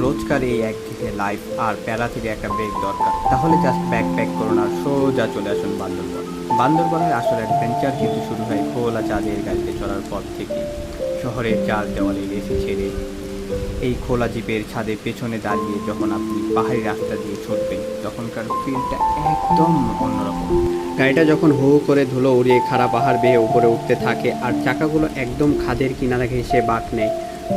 রোজকার এই একঘেয়ে লাইফ আর প্যারা থেকে একটা ব্রেক দরকার, তাহলে জাস্ট প্যাক করুন আর সোজা চলে আসুন বান্দরবন। বান্দরবনের আসল অ্যাডভেঞ্চার কিন্তু শুরু হয় খোলা চাঁদের গাড়িতে চড়ার পর থেকে। শহরের চার দেওয়ালে এসি ছেড়ে এই খোলা জিপের ছাদে পেছনে দাঁড়িয়ে যখন আপনি পাহাড়ি রাস্তা দিয়ে ছুটবেন, তখনকার ফিলটা একদম অন্যরকম। গাড়িটা যখন হু হু করে ধুলো উড়িয়ে খাড়া পাহাড় বেয়ে উপরে উঠতে থাকে আর চাকাগুলো একদম খাদের কিনারা ঘেঁষে বাঁক নেয়,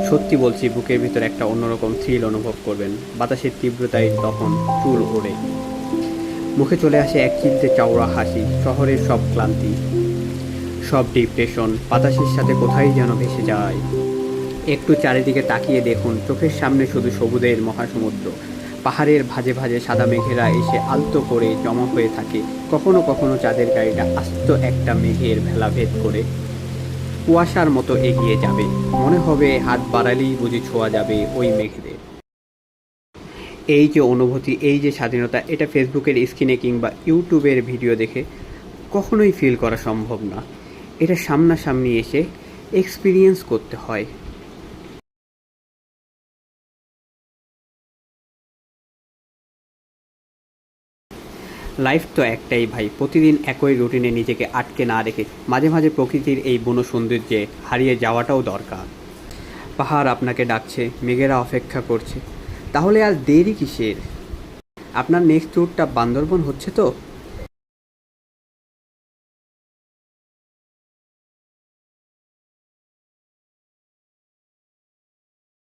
সত্যি বলছি বুকের ভিতর একটা অন্যরকম থ্রিল অনুভব করবেন। বাতাসের তীব্রতায় তখন চুল ওড়ে, মুখে চলে আসে এক চিলতে চাওড়া হাসি। শহরের সব ক্লান্তি, সব ডিপ্রেশন বাতাসের সাথে কোথায় যেন ভেসে যায়। একটু চারিদিকে তাকিয়ে দেখুন, চোখের সামনে শুধু সবুজের মহাসমুদ্র। পাহাড়ের ভাঁজে ভাঁজে সাদা মেঘেরা এসে আলতো করে জমা হয়ে থাকে। কখনো কখনো চাঁদের গাড়িটা আস্ত একটা মেঘের ভেলা ভেদ করে কুয়াশার মতো এগিয়ে যাবে, মনে হবে হাত বাড়ালেই বুঝি ছোঁয়া যাবে ওই মেঘদের। এই যে অনুভূতি, এই যে স্বাধীনতা, এটা ফেসবুকের স্ক্রিনে কিংবা ইউটিউবের ভিডিও দেখে কখনোই ফিল করা সম্ভব না। এটা সামনাসামনি এসে এক্সপিরিয়েন্স করতে হয়। লাইফ তো একটাই ভাই, প্রতিদিন একই রুটিনে নিজেকে আটকে না রেখে মাঝে মাঝে প্রকৃতির এই বন সৌন্দর্যে হারিয়ে যাওয়াটাও দরকার। পাহাড় আপনাকে ডাকছে, মেঘেরা অপেক্ষা করছে, তাহলে আর দেরি কিসের? আপনার নেক্সট ট্যুরটা বান্দরবন হচ্ছে তো?